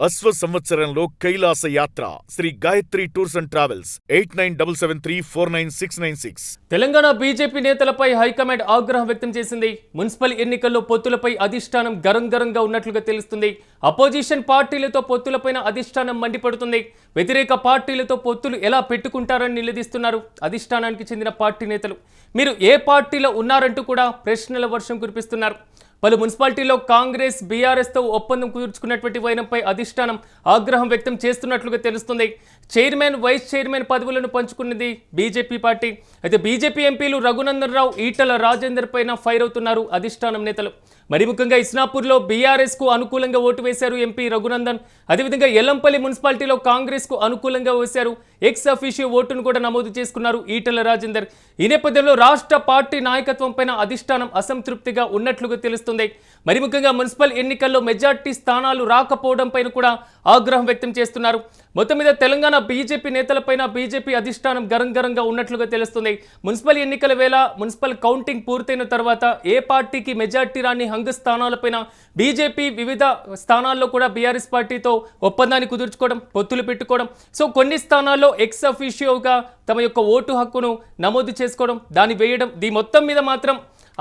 అశ్వ సంవత్సరంలో కైలాస యాత్ర Shri Gayatri tours and travels 8977349696. Telangana BJP నేతలపై హైకమాండ్ ఆగ్రహం వ్యక్తం చేసింది. మున్సిపల్ ఎన్నికల్లో పొత్తులపై అధిష్టానం గరంగరంగా ఉన్నట్లుగా తెలుస్తుంది. అపోజిషన్ పార్టీలతో పొత్తులపైన అధిష్టానం మండిపడుతుంది. వ్యతిరేక పార్టీలతో పొత్తులు ఎలా పెట్టుకుంటారని నిలదీస్తున్నారు అధిష్టానానికి చెందిన పార్టీ నేతలు. మీరు ఏ పార్టీలో ఉన్నారంటూ కూడా ప్రశ్నల వర్షం కురిపిస్తున్నారు. పలు మున్సిపాలిటీల్లో కాంగ్రెస్ బీఆర్ఎస్తో ఒప్పందం కుదుర్చుకున్నటువంటి వైనంపై అధిష్టానం ఆగ్రహం వ్యక్తం చేస్తున్నట్లుగా తెలుస్తుంది. చైర్మన్ వైస్ చైర్మన్ పదవులను పంచుకున్నది బీజేపీ పార్టీ. అయితే బీజేపీ ఎంపీలు రఘునందన్ రావు, ఈటల రాజేందర్ పైన ఫైర్ అవుతున్నారు అధిష్టానం నేతలు. మరి ముఖ్యంగా ఇస్నాపూర్లో బీఆర్ఎస్కు అనుకూలంగా ఓటు వేశారు ఎంపీ రఘునందన్. అదేవిధంగా ఎల్లంపల్లి మున్సిపాలిటీలో కాంగ్రెస్కు అనుకూలంగా వేశారు. ఎక్స్ అఫీషియో ఓటును కూడా నమోదు చేసుకున్నారు ఈటల రాజేందర్. ఈ నేపథ్యంలో రాష్ట్ర పార్టీ నాయకత్వం పైన అధిష్టానం అసంతృప్తిగా ఉన్నట్లుగా తెలుస్తుంది. మరి ముఖ్యంగా మున్సిపల్ ఎన్నికల్లో మెజార్టీ స్థానాలు రాకపోవడం పైన కూడా ఆగ్రహం వ్యక్తం చేస్తున్నారు. మొత్తం మీద తెలంగాణ బీజేపీ నేతలపైన బీజేపీ అధిష్టానం గరంగరంగా ఉన్నట్లుగా తెలుస్తుంది. మున్సిపల్ ఎన్నికల వేళ మున్సిపల్ కౌంటింగ్ పూర్తయిన తర్వాత ఏ పార్టీకి మెజార్టీ రాని హంగు స్థానాలపైన బీజేపీ వివిధ స్థానాల్లో కూడా బీఆర్ఎస్ పార్టీతో ఒప్పందాన్ని కుదుర్చుకోవడం, పొత్తులు పెట్టుకోవడం, సో కొన్ని స్థానాల్లో ఎక్స్ అఫీషియోగా తమ యొక్క ఓటు హక్కును నమోదు చేసుకోవడం, దాన్ని వేయడం, దీని మొత్తం మీద మాత్రం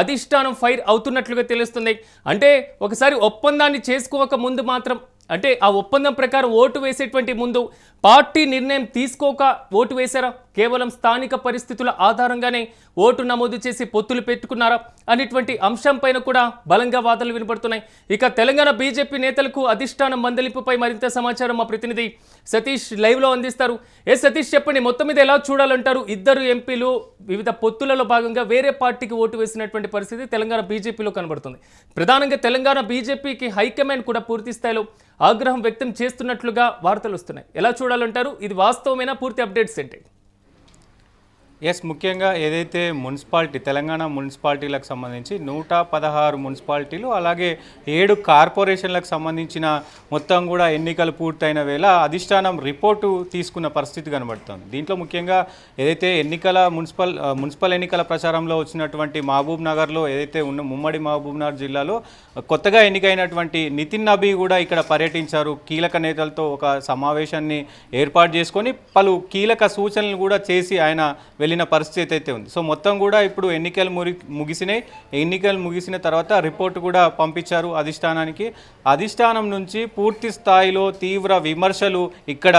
అధిష్టానం ఫైర్ అవుతున్నట్లుగా తెలుస్తుంది. అంటే ఒకసారి ఒప్పందాన్ని చేసుకోక ముందు మాత్రం, అంటే ఆ ఒప్పందం ప్రకారం ఓటు వేసేటువంటి ముందు పార్టీ నిర్ణయం తీసుకోక ఓటు వేశారా, కేవలం స్థానిక పరిస్థితుల ఆధారంగానే ఓటు నమోదు చేసి పొత్తులు పెట్టుకున్నారా అనేటువంటి అంశం పైన కూడా బలంగా వాదనలు వినపడుతున్నాయి. ఇక తెలంగాణ బీజేపీ నేతలకు అధిష్టానం మందలింపుపై మరింత సమాచారం మా ప్రతినిధి సతీష్ లైవ్లో అందిస్తారు. సతీష్, చెప్పండి, మొత్తం మీద ఎలా చూడాలంటారు? ఇద్దరు ఎంపీలు వివిధ పొత్తులలో భాగంగా వేరే పార్టీకి ఓటు వేసినటువంటి పరిస్థితి తెలంగాణ బీజేపీలో కనబడుతుంది. ప్రధానంగా తెలంగాణ బీజేపీకి హైకమాండ్ కూడా పూర్తి స్థాయిలో ఆగ్రహం వ్యక్తం చేస్తున్నట్లుగా వార్తలు వస్తున్నాయి. ఎలా చూడాలంటారు? ఇది వాస్తవమైన పూర్తి అప్డేట్స్ ఏంటి? ముఖ్యంగా ఏదైతే తెలంగాణ మున్సిపాలిటీలకు సంబంధించి 116 మున్సిపాలిటీలు, అలాగే 7 కార్పొరేషన్లకు సంబంధించిన మొత్తం కూడా ఎన్నికలు పూర్తయిన వేళ అధిష్టానం రిపోర్టు తీసుకున్న పరిస్థితి కనబడుతుంది. దీంట్లో ముఖ్యంగా ఏదైతే మున్సిపల్ ఎన్నికల ప్రచారంలో వచ్చినటువంటి మహబూబ్ నగర్లో ఏదైతే ఉమ్మడి మహబూబ్ నగర్ జిల్లాలో కొత్తగా ఎన్నికైనటువంటి నితిన్ నబీ కూడా ఇక్కడ పర్యటించారు. కీలక నేతలతో ఒక సమావేశాన్ని ఏర్పాటు చేసుకొని పలు కీలక సూచనలు కూడా చేసి ఆయన వెళ్ళిన పరిస్థితి అయితే ఉంది. సో మొత్తం కూడా ఇప్పుడు ఎన్నికలు ముగిసిన తర్వాత రిపోర్టు కూడా పంపించారు అధిష్టానానికి. అధిష్టానం నుంచి పూర్తి స్థాయిలో తీవ్ర విమర్శలు ఇక్కడ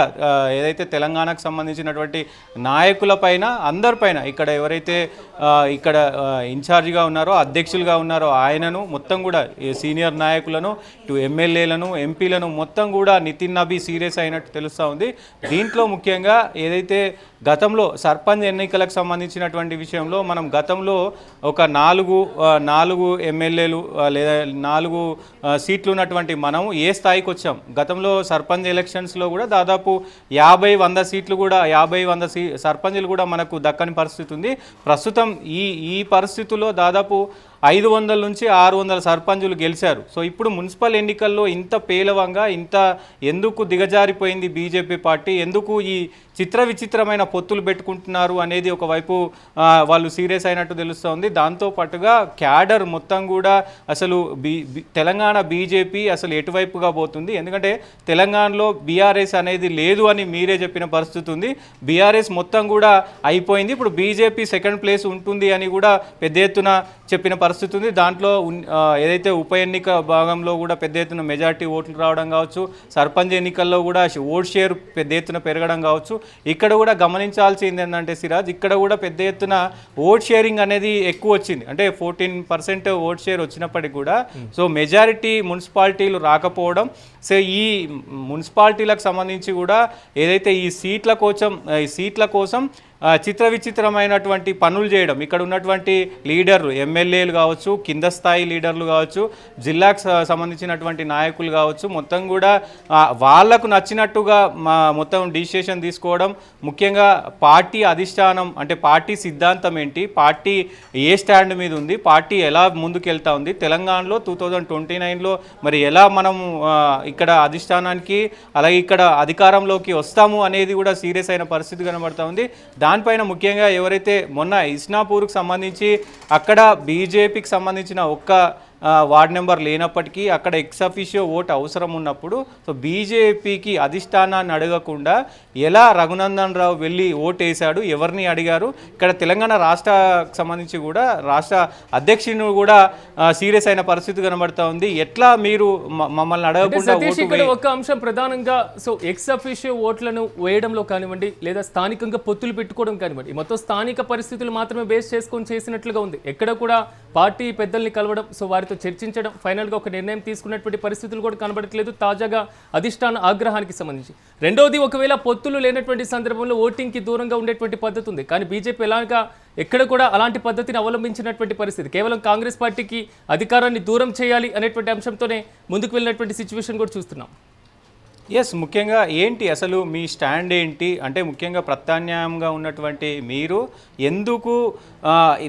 ఏదైతే తెలంగాణకు సంబంధించినటువంటి నాయకులపైన, అందరిపైన, ఇక్కడ ఎవరైతే ఇక్కడ ఇన్ఛార్జిగా ఉన్నారో, అధ్యక్షులుగా ఉన్నారో ఆయనను, మొత్తం కూడా సీనియర్ నాయకులను, ఇటు ఎమ్మెల్యేలను, ఎంపీలను మొత్తం కూడా నితిన్ నబీ సీరియస్ అయినట్టు తెలుస్తూ ఉంది. దీంట్లో ముఖ్యంగా ఏదైతే గతంలో సర్పంచ్ ఎన్నికలకు సంబంధించినటువంటి విషయంలో మనం గతంలో ఒక 4 ఎమ్మెల్యేలు లేదా 4 సీట్లు ఉన్నటువంటి మనం ఏ స్థాయికి వచ్చాం? గతంలో సర్పంచ్ ఎలక్షన్స్లో కూడా దాదాపు 50-100 సీట్లు కూడా 50-100 సర్పంచ్లు కూడా మనకు దక్కని పరిస్థితి ఉంది. ప్రస్తుతం ఈ పరిస్థితుల్లో దాదాపు 500 నుంచి 600 సర్పంచులు గెలిచారు. సో ఇప్పుడు మున్సిపల్ ఎన్నికల్లో ఇంత పేలవంగా, ఇంత ఎందుకు దిగజారిపోయింది బీజేపీ పార్టీ, ఎందుకు ఈ విచిత్రమైన పొత్తులు పెట్టుకుంటున్నారు అనేది ఒకవైపు వాళ్ళు సీరియస్ అయినట్టు తెలుస్తోంది. దాంతోపాటుగా క్యాడర్ మొత్తం కూడా అసలు తెలంగాణ బీజేపీ అసలు ఎటువైపుగా పోతుంది? ఎందుకంటే తెలంగాణలో బీఆర్ఎస్ అనేది లేదు అని మీరే చెప్పిన పరిస్థితి ఉంది. బీఆర్ఎస్ మొత్తం కూడా అయిపోయింది, ఇప్పుడు బీజేపీ సెకండ్ ప్లేస్ ఉంటుంది అని కూడా పెద్ద ఎత్తున చెప్పిన పరిస్థితి ఉంది. దాంట్లో ఏదైతే ఉప ఎన్నిక భాగంలో కూడా పెద్ద ఎత్తున మెజార్టీ ఓట్లు రావడం కావచ్చు, సర్పంచ్ ఎన్నికల్లో కూడా ఓట్ షేర్ పెద్ద ఎత్తున పెరగడం కావచ్చు. ఇక్కడ కూడా గమనించాల్సింది ఏంటంటే సిరాజ్, ఇక్కడ కూడా పెద్ద ఎత్తున ఓట్ షేరింగ్ అనేది ఎక్కువ వచ్చింది. అంటే 14% ఓట్ షేర్ వచ్చినప్పటికీ కూడా సో మెజారిటీ మున్సిపాలిటీలు రాకపోవడం, సో ఈ మున్సిపాలిటీలకు సంబంధించి కూడా ఏదైతే ఈ సీట్ల కోసం విచిత్రమైనటువంటి పనులు చేయడం, ఇక్కడ ఉన్నటువంటి లీడర్లు, ఎమ్మెల్యేలు కావచ్చు, కింద స్థాయి లీడర్లు కావచ్చు, జిల్లాకు సంబంధించినటువంటి నాయకులు కావచ్చు, మొత్తం కూడా వాళ్లకు నచ్చినట్టుగా మొత్తం డిసిషన్ తీసుకోవడం. ముఖ్యంగా పార్టీ అధిష్టానం, అంటే పార్టీ సిద్ధాంతం ఏంటి, పార్టీ ఏ స్టాండ్ మీద ఉంది, పార్టీ ఎలా ముందుకెళ్తా ఉంది, తెలంగాణలో 2029లో మరి ఎలా మనం ఇక్కడ అధిష్టానానికి అలాగే ఇక్కడ అధికారంలోకి వస్తాము అనేది కూడా సీరియస్ అయిన పరిస్థితి కనబడతా ఉంది. దానిపైన ముఖ్యంగా ఎవరైతే మొన్న ఇస్నాపూర్కి సంబంధించి అక్కడ బీజేపీకి సంబంధించిన ఒక్క వార్డ్ నెంబర్ లేనప్పటికీ అక్కడ ఎక్స్ అఫీషియో ఓటు అవసరం ఉన్నప్పుడు సో బీజేపీకి అధిష్టానాన్ని అడగకుండా ఎలా రఘునందన్ రావు వెళ్ళి ఓటు వేశాడు, ఎవరిని అడిగారు? ఇక్కడ తెలంగాణ రాష్ట్రకు సంబంధించి కూడా రాష్ట్ర అధ్యక్షుని కూడా సీరియస్ అయిన పరిస్థితి కనబడతా ఉంది. ఎట్లా మీరు మమ్మల్ని అడగకుండా ఇక్కడ ఒక అంశం ప్రధానంగా సో ఎక్స్ అఫీషియో ఓట్లను వేయడంలో కానివ్వండి లేదా స్థానికంగా పొత్తులు పెట్టుకోవడం కానివ్వండి మొత్తం స్థానిక పరిస్థితులు మాత్రమే బేస్ చేసుకొని చేసినట్లుగా ఉంది. ఎక్కడ కూడా పార్టీ పెద్దల్ని కలవడం సో వారితో చర్చించడం ఫైనల్గా ఒక నిర్ణయం తీసుకున్నటువంటి పరిస్థితులు కూడా కనబడట్లేదు తాజాగా అధిష్టాన ఆగ్రహానికి సంబంధించి. రెండోది ఒకవేళ పొత్తులు లేనటువంటి సందర్భంలో ఓటింగ్కి దూరంగా ఉండేటువంటి పద్ధతి ఉంది, కానీ బీజేపీ ఎలాగా ఎక్కడ కూడా అలాంటి పద్ధతిని అవలంబించినటువంటి పరిస్థితి. కేవలం కాంగ్రెస్ పార్టీకి అధికారాన్ని దూరం చేయాలి అనేటువంటి అంశంతోనే ముందుకు వెళ్ళినటువంటి సిచ్యువేషన్ కూడా చూస్తున్నాం. ఎస్, ముఖ్యంగా ఏంటి అసలు మీ స్టాండ్ ఏంటి అంటే ముఖ్యంగా ప్రత్యామ్నాయంగా ఉన్నటువంటి మీరు ఎందుకు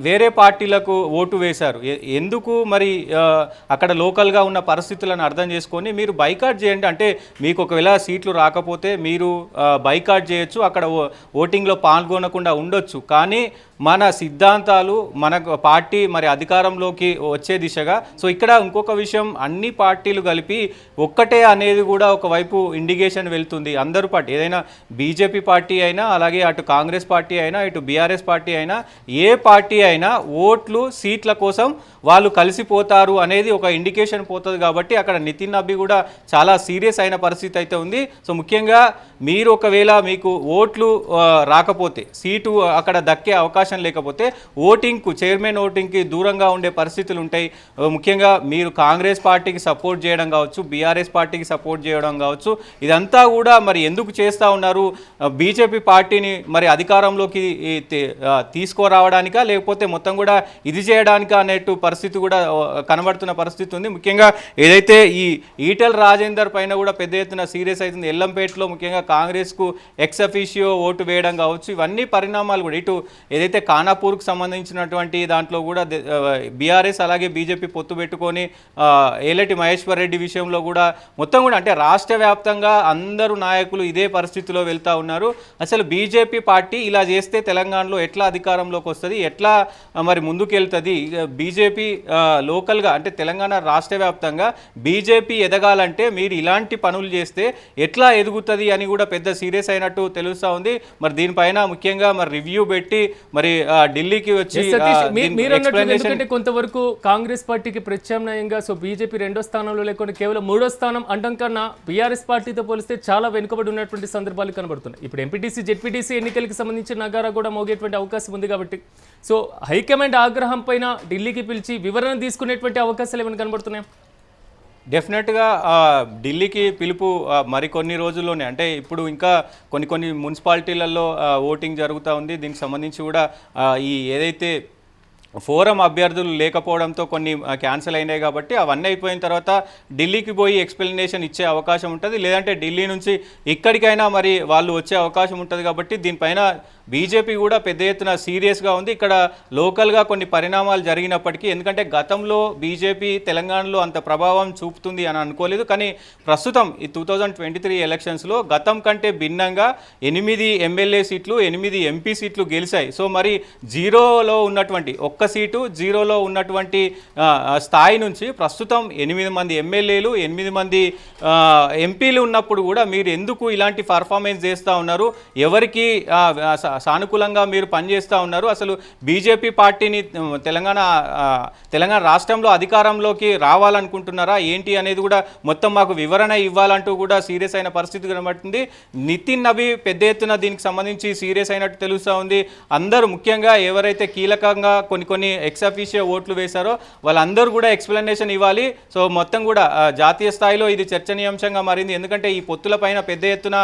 వేరే పార్టీలకు ఓటు వేశారు, ఎందుకు మరి అక్కడ లోకల్గా ఉన్న పరిస్థితులను అర్థం చేసుకొని మీరు బైకాట్ చేయండి. అంటే మీకు ఒకవేళ సీట్లు రాకపోతే మీరు బైకాట్ చేయొచ్చు, అక్కడ ఓటింగ్లో పాల్గొనకుండా ఉండొచ్చు, కానీ మన సిద్ధాంతాలు మన పార్టీ మరి అధికారంలోకి వచ్చే దిశగా. సో ఇక్కడ ఇంకొక విషయం, అన్ని పార్టీలు కలిపి ఒక్కటే అనేది కూడా ఒకవైపు ఇండికేషన్ వెళ్తుంది. అందరూ పార్టీ ఏదైనా బీజేపీ పార్టీ అయినా అలాగే అటు కాంగ్రెస్ పార్టీ అయినా ఇటు బీఆర్ఎస్ పార్టీ అయినా ఏ పార్టీ అయినా ఓట్లు సీట్ల కోసం వాళ్ళు కలిసిపోతారు అనేది ఒక ఇండికేషన్ పోతుంది. కాబట్టి అక్కడ నితిన్ నబీ కూడా చాలా సీరియస్ అయిన పరిస్థితి అయితే ఉంది. సో ముఖ్యంగా మీరు ఒకవేళ మీకు ఓట్లు రాకపోతే సీటు అక్కడ దక్కే అవకాశం లేకపోతే ఓటింగ్కు చైర్మన్ ఓటింగ్కి దూరంగా ఉండే పరిస్థితులు ఉంటాయి. ముఖ్యంగా మీరు కాంగ్రెస్ పార్టీకి సపోర్ట్ చేయడం కావచ్చు, బీఆర్ఎస్ పార్టీకి సపోర్ట్ చేయడం కావచ్చు, ఇదంతా కూడా మరి ఎందుకు చేస్తూ ఉన్నారు? బీజేపీ పార్టీని మరి అధికారంలోకి తీసుకురావడానికా లేకపోతే మొత్తం కూడా ఇది చేయడానికా అనేట్టు పరిస్థితి కూడా కనబడుతున్న పరిస్థితి ఉంది. ముఖ్యంగా ఏదైతే ఈ ఈటెల రాజేందర్ పైన కూడా పెద్ద ఎత్తున సీరియస్ అవుతుంది. ఎల్లంపేటలో ముఖ్యంగా కాంగ్రెస్కు ఎక్స్ అఫీషియో ఓటు వేయడం కావచ్చు, ఇవన్నీ పరిణామాలు కూడా ఇటు ఏదైతే ఖానాపూర్కు సంబంధించినటువంటి దాంట్లో కూడా బీఆర్ఎస్ అలాగే బీజేపీ పొత్తు పెట్టుకొని ఏలటి మహేశ్వర్ రెడ్డి విషయంలో కూడా మొత్తం కూడా అంటే రాష్ట్ర వ్యాప్తంగా అందరూ నాయకులు ఇదే పరిస్థితిలో వెళ్తూ ఉన్నారు. అసలు బీజేపీ పార్టీ ఇలా చేస్తే తెలంగాణలో ఎట్లా అధికారంలోకి వస్తుంది, ఎట్లా మరి ముందుకెళ్తుంది? బీజేపీ లోకల్గా అంటే తెలంగాణ రాష్ట్ర వ్యాప్తంగా బీజేపీ ఎదగాలంటే మీరు ఇలాంటి పనులు చేస్తే ఎట్లా ఎదుగుతుంది అని కూడా పెద్ద సీరియస్ అయినట్టు తెలుస్తూ ఉంది. మరి దీనిపైన ముఖ్యంగా మరి రివ్యూ పెట్టి మరి ఢిల్లీకి వచ్చి కొంతవరకు కాంగ్రెస్ పార్టీకి ప్రత్యామ్నాయంగా సో బీజేపీ రెండో స్థానంలో లేకుండా కేవలం మూడో స్థానం అండం కన్నా బీఆర్ఎస్ పార్టీతో పోలిస్తే చాలా వెనుకబడి ఉన్నటువంటి సందర్భాలు కనబడుతున్నాయి. ఇప్పుడు ఎంపీటీసీ జెడ్పీటీసీ ఎన్నికలకు సంబంధించి నగారా కూడా మోగేటువంటి అవకాశం ఉంది. కాబట్టి సో హైకమాండ్ ఆగ్రహం పైన ఢిల్లీకి పిలిచి వివరణ తీసుకునేటువంటి అవకాశాలు ఏమైనా కనబడుతున్నాయి? డెఫినెట్గా ఢిల్లీకి పిలుపు మరికొన్ని రోజుల్లోనే, అంటే ఇప్పుడు ఇంకా కొన్ని మున్సిపాలిటీలలో ఓటింగ్ జరుగుతూ ఉంది. దీనికి సంబంధించి కూడా ఈ ఏదైతే ఫోరం అభ్యర్థులు లేకపోవడంతో కొన్ని క్యాన్సిల్ అయినాయి కాబట్టి అవన్నీ అయిపోయిన తర్వాత ఢిల్లీకి పోయి ఎక్స్ప్లెనేషన్ ఇచ్చే అవకాశం ఉంటుంది, లేదంటే ఢిల్లీ నుంచి ఇక్కడికైనా మరి వాళ్ళు వచ్చే అవకాశం ఉంటుంది. కాబట్టి దీనిపైన బీజేపీ కూడా పెద్ద ఎత్తున సీరియస్గా ఉంది. ఇక్కడ లోకల్గా కొన్ని పరిణామాలు జరిగినప్పటికీ, ఎందుకంటే గతంలో బీజేపీ తెలంగాణలో అంత ప్రభావం చూపుతుంది అని అనుకోలేదు, కానీ ప్రస్తుతం ఈ 2023 ఎలక్షన్స్లో గతం కంటే భిన్నంగా 8 ఎమ్మెల్యే సీట్లు 8 ఎంపీ సీట్లు గెలిచాయి. సో మరి జీరోలో ఉన్నటువంటి ఒక్క సీటు జీరోలో ఉన్నటువంటి స్థాయి నుంచి ప్రస్తుతం 8 మంది ఎమ్మెల్యేలు 8 మంది ఎంపీలు ఉన్నప్పుడు కూడా మీరు ఎందుకు ఇలాంటి పర్ఫార్మెన్స్ చేస్తూ ఉన్నారు? ఎవరికి సానుకూలంగా మీరు పనిచేస్తూ ఉన్నారు? అసలు బీజేపీ పార్టీని తెలంగాణ రాష్ట్రంలో అధికారంలోకి రావాలనుకుంటున్నారా ఏంటి అనేది కూడా మొత్తం మాకు వివరణ ఇవ్వాలంటూ కూడా సీరియస్ అయిన పరిస్థితి కనబడుతుంది. నితిన్ నబీ పెద్ద ఎత్తున దీనికి సంబంధించి సీరియస్ అయినట్టు తెలుస్తూ ఉంది. అందరూ ముఖ్యంగా ఎవరైతే కీలకంగా కొన్ని ఎక్స్ అఫీషియో ఓట్లు వేశారో వాళ్ళందరూ కూడా ఎక్స్ప్లెనేషన్ ఇవ్వాలి. సో మొత్తం కూడా జాతీయ స్థాయిలో ఇది చర్చనీయాంశంగా మారింది. ఎందుకంటే ఈ పొత్తుల పైన పెద్ద ఎత్తున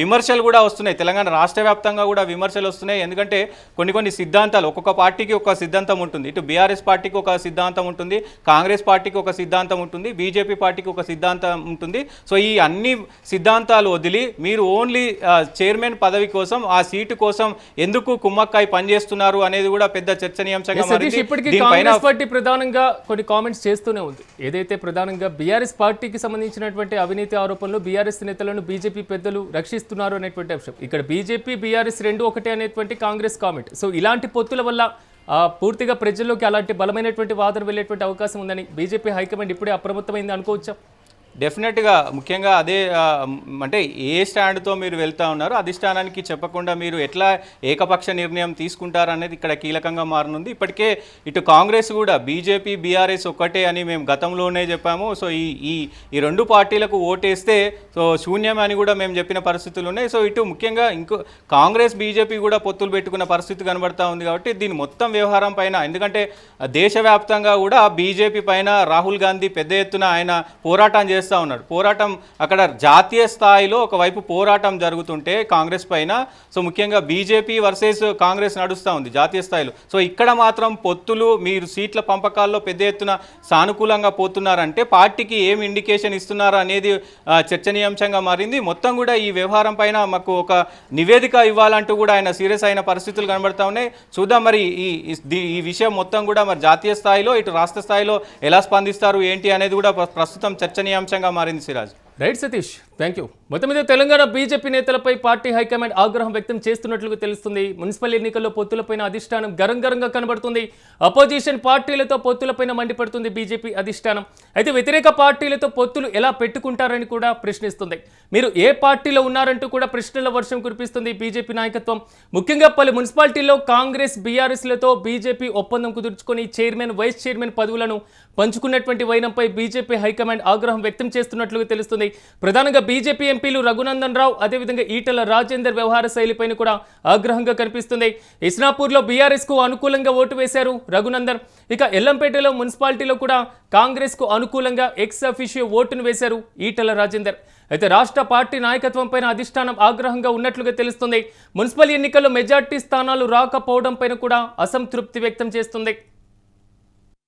విమర్శలు కూడా వస్తున్నాయి. తెలంగాణ రాష్ట్ర వ్యాప్తంగా కూడా విమర్శలు వస్తున్నాయి. ఎందుకంటే కొన్ని సిద్ధాంతాలు, ఒక్కొక్క పార్టీకి ఒక సిద్ధాంతం ఉంటుంది. ఇటు బీఆర్ఎస్ పార్టీకి ఒక సిద్ధాంతం ఉంటుంది, కాంగ్రెస్ పార్టీకి ఒక సిద్ధాంతం ఉంటుంది, బీజేపీ పార్టీకి ఒక సిద్ధాంతం ఉంటుంది. సో ఈ అన్ని సిద్ధాంతాలు వదిలి మీరు ఓన్లీ చైర్మన్ పదవి కోసం ఆ సీటు కోసం ఎందుకు కుమ్మక్కాయి పనిచేస్తున్నారు అనేది కూడా పెద్ద చర్చనీయాంశంగా మారింది. ఇప్పటికీ కాంగ్రెస్ పార్టీ ప్రధానంగా కొన్ని కామెంట్స్ చేస్తూనే ఉంది. ఏదైతే ప్రధానంగా బీఆర్ఎస్ పార్టీకి సంబంధించినటువంటి అవినీతి ఆరోపణలు బీఆర్ఎస్ నేతలను బీజేపీ పెద్దలు రక్షిస్తున్నారు అనేటువంటి అంశం. ఇక్కడ బీజేపీ బీఆర్ఎస్ రెండు ఒకటే అనేటువంటి కాంగ్రెస్ కామెంట్. సో ఇలాంటి పొత్తుల వల్ల పూర్తిగా ప్రజల్లోకి అలాంటి బలమైనటువంటి వాదన వెళ్ళేటువంటి అవకాశం ఉందని బీజేపీ హైకమాండ్ ఇప్పుడే అప్రమత్తమైంది అనుకోవచ్చా? డెఫినెట్గా ముఖ్యంగా అదే అంటే ఏ స్టాండ్తో మీరు వెళ్తా ఉన్నారు, అధిష్టానానికి చెప్పకుండా మీరు ఎట్లా ఏకపక్ష నిర్ణయం తీసుకుంటారు అనేది ఇక్కడ కీలకంగా మారనుంది. ఇప్పటికే ఇటు కాంగ్రెస్ కూడా బీజేపీ బీఆర్ఎస్ ఒక్కటే అని మేము గతంలోనే చెప్పాము. సో ఈ రెండు పార్టీలకు ఓటేస్తే సో శూన్యం అని కూడా మేము చెప్పిన పరిస్థితులు ఉన్నాయి. సో ఇటు ముఖ్యంగా కాంగ్రెస్ బీజేపీ కూడా పొత్తులు పెట్టుకున్న పరిస్థితి కనబడతా ఉంది. కాబట్టి దీని మొత్తం వ్యవహారం పైన, ఎందుకంటే దేశవ్యాప్తంగా కూడా బీజేపీ పైన రాహుల్ గాంధీ పెద్ద ఎత్తున ఆయన పోరాటం చేస్తూ ఉన్నాడు. పోరాటం అక్కడ జాతీయ స్థాయిలో ఒకవైపు పోరాటం జరుగుతుంటే కాంగ్రెస్ పైన, సో ముఖ్యంగా బీజేపీ వర్సెస్ కాంగ్రెస్ నడుస్తూ ఉంది జాతీయ స్థాయిలో. సో ఇక్కడ మాత్రం పొత్తులు, మీరు సీట్ల పంపకాల్లో పెద్ద ఎత్తున సానుకూలంగా పోతున్నారంటే పార్టీకి ఏం ఇండికేషన్ ఇస్తున్నారు అనేది చర్చనీయాంశంగా మారింది. మొత్తం కూడా ఈ వ్యవహారం పైన మాకు ఒక నివేదిక ఇవ్వాలంటూ కూడా ఆయన సీరియస్ అయిన పరిస్థితులు కనబడతా ఉన్నాయి. చూద్దాం మరి ఈ విషయం మొత్తం కూడా మరి జాతీయ స్థాయిలో ఇటు రాష్ట్ర స్థాయిలో ఎలా స్పందిస్తారు ఏంటి అనేది కూడా ప్రస్తుతం చర్చనీయాంశంగా మారింది. Siraj. Right Satish, thank you. మొత్తం మీద తెలంగాణ బీజేపీ నేతలపై పార్టీ హైకమాండ్ ఆగ్రహం వ్యక్తం చేస్తున్నట్లుగా తెలుస్తుంది. మున్సిపల్ ఎన్నికల్లో పొత్తులపైన అధిష్టానం గరంగరంగా కనబడుతుంది. అపోజిషన్ పార్టీలతో పొత్తులపైన మండిపడుతుంది బీజేపీ అధిష్టానం. అయితే వ్యతిరేక పార్టీలతో పొత్తులు ఎలా పెట్టుకుంటారని కూడా ప్రశ్నిస్తుంది. మీరు ఏ పార్టీలో ఉన్నారంటూ కూడా ప్రశ్నల వర్షం కురిపిస్తుంది బీజేపీ నాయకత్వం. ముఖ్యంగా పలు మున్సిపాలిటీల్లో కాంగ్రెస్ బీఆర్ఎస్లతో బీజేపీ ఒప్పందం కుదుర్చుకొని చైర్మన్, వైస్ చైర్మన్ పదవులను పంచుకున్నటువంటి వైనంపై బీజేపీ హైకమాండ్ ఆగ్రహం వ్యక్తం చేస్తున్నట్లుగా తెలుస్తుంది. ప్రధానంగా బీజేపీ ఎంపీలు రఘునందన్ రావు, అదేవిధంగా ఈటల రాజేందర్ వ్యవహార శైలిపైన కూడా ఆగ్రహంగా కనిపిస్తుంది. ఇస్నాపూర్లో బీఆర్ఎస్కు అనుకూలంగా ఓటు వేశారు రఘునందన్. ఇక ఎల్లంపేటలో మున్సిపాలిటీలో కూడా కాంగ్రెస్కు అనుకూలంగా ఎక్స్ అఫిషియో ఓటును వేశారు ఈటల రాజేందర్. అయితే రాష్ట్ర పార్టీ నాయకత్వం పైన అధిష్టానం ఆగ్రహంగా ఉన్నట్లుగా తెలుస్తుంది. మున్సిపల్ ఎన్నికల్లో మెజార్టీ స్థానాలు రాకపోవడం పైన కూడా అసంతృప్తి వ్యక్తం చేస్తుంది.